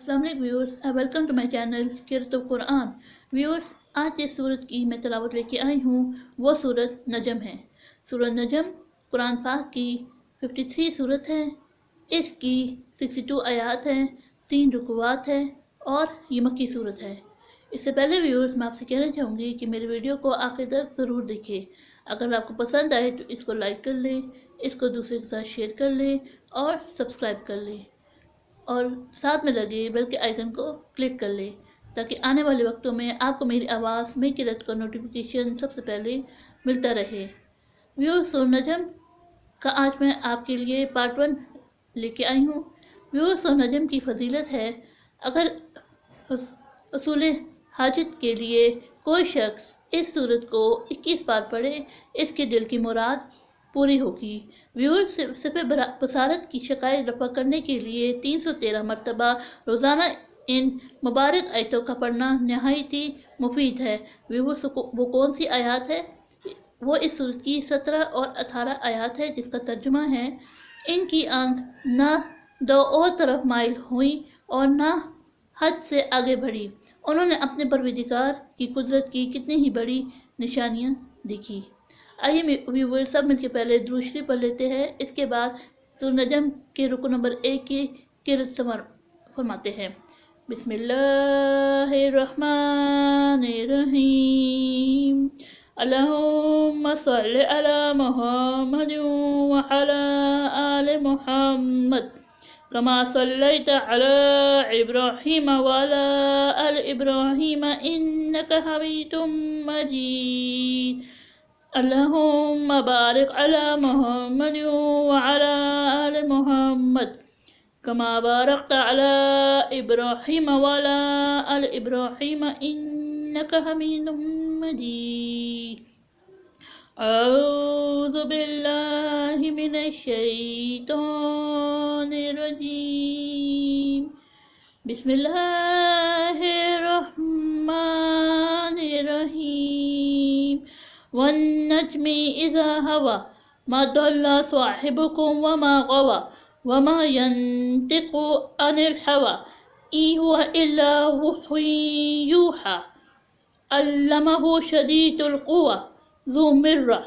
अस्सलाम viewers, welcome to my channel क़िराअतुल Quran. Viewers, आज जिस सूरत की मैं तिलावत लेके आई हूँ वो सूरत नजम है। सूरत नजम कुरान पाक की 53 सूरत है। इसकी 62 आयात हैं, 3 रुकुआत है और ये मक्की सूरत है। इससे पहले व्यूअर्स, मैं आपसे कहना चाहूँगी कि मेरी वीडियो को आखिर तक ज़रूर देखें। अगर आपको पसंद आए तो इसको लाइक कर लें, इसको दूसरे के साथ शेयर कर लें और सब्सक्राइब कर लें और साथ में लगे बेल के आइकन को क्लिक कर लें ताकि आने वाले वक्तों में आपको मेरी आवाज़ में क़िराअत का नोटिफिकेशन सबसे पहले मिलता रहे। व्यूअर्स, सूरत नजम का आज मैं आपके लिए पार्ट 1 लेके आई हूँ। व्यूअर्स, सूरत नजम की फजीलत है, अगर उसूल हाजत के लिए कोई शख्स इस सूरत को 21 बार पढ़े, इसके दिल की मुराद पूरी होगी। व्यूअर्स, सिर्फ बसारत की शिकायत रफा करने के लिए 313 मरतबा रोज़ाना इन मुबारक आयतों का पढ़ना नहायत ही मुफीद है। व्यूअर्स, वो कौन सी आयत है? वो इस सूरत की 17 और 18 आयत है, जिसका तर्जुमा है, इनकी आंख ना दो और तरफ माइल हुई और ना हद से आगे बढ़ी। उन्होंने अपने परवरदिगार की कुदरत की कितनी ही बड़ी निशानियाँ देखी। आइए व्यूअर्स, सब मिलकर पहले दुरूद शरीफ पढ़ लेते हैं। इसके बाद सूरत नजम के रुकू नंबर 1 की क़िराअत फरमाते हैं। बिस्मिल्लाहिर्रहमानिर्रहीम। अल्लाहुम्मा सल्लि अला मुहम्मद व अला आलि मुहम्मद कमा सल्लैता अला इब्राहीम व अला आलि इब्राहीम इन्नका हमीदुम मजीद। अल्लाहुम्मा बारिक अला मुहम्मद व अला आलि मुहम्मद कमा बारकता अला इब्राहीम व अला आलि इब्राहीम इन्नका हमीदुम मजीद। अऊज़ु बिल्लाहि मिनश शैतानिर रजीम। बिस्मिल्लाहिर्रहमानिर रहीम। वन्नज्मि इज़ा हवा मा दल्ला साहिबुकुम वमा गवा वमा यंतिकु अनिल हवा इन हुवा इल्ला वह्युन यूहा। अल्लमहु शदीदुल कुवा ज़ु मिर्रा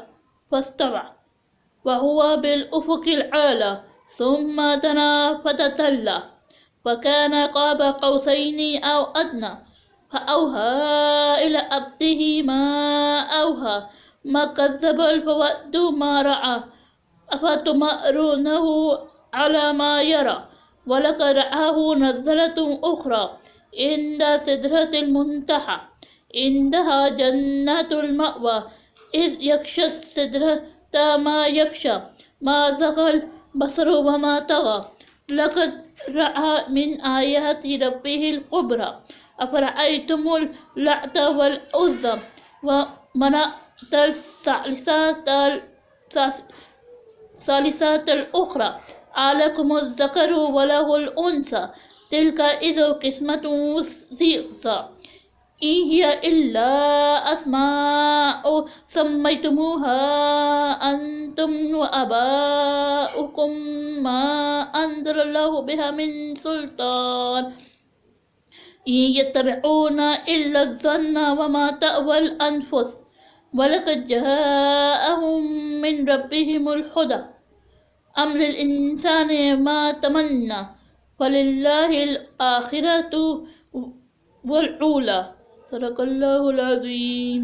फस्तवा वहुवा बिल उफ़ुक़िल आला सुम्मा दना फ़तदल्ला फ़कान क़ाब क़ौसैनि औ अदना फ़अौहा इला अब्दिही मा औहा मा कज़्ज़बल फ़वद्दु मा रआ अफ़तुमारूनहु अला मा यरा वलक़द रआहु नज़लतुन उख़रा इंद सिदरतिल मुंतहा इंदहा जन्नतुल मअवा इज़ यग़शा सिदरत मा यग़शा मा ज़ग़ल बसरु वमा तग़ा लक़द रआ मिन आयाति रब्बिहिल कुब्रा अफ़रअय्तुमुल लात वल उज़्ज़ा व मनातल सालिसातल उख़रा अलकुमुज़ ज़करु व लहुल उन्सा तिल्का इज़ क़िस्मतुन ज़ीज़ा। इन हिया इल्ला अस्माउ सम्मैतुमुहा अंतुम व आबाउकुम मा अंज़लल्लाहु बिहा मिन सुल्तान इन यत्तबिऊना इल्ला ज़न्ना व मा तअवल अनफुस वलक़द जाअहुम मिन रब्बिहिमुल हुदा अम लिल इंसानि मा तमन्ना फलिल्लाहिल आखिरतु वल ऊला। सदक़ल्लाहुल अज़ीम।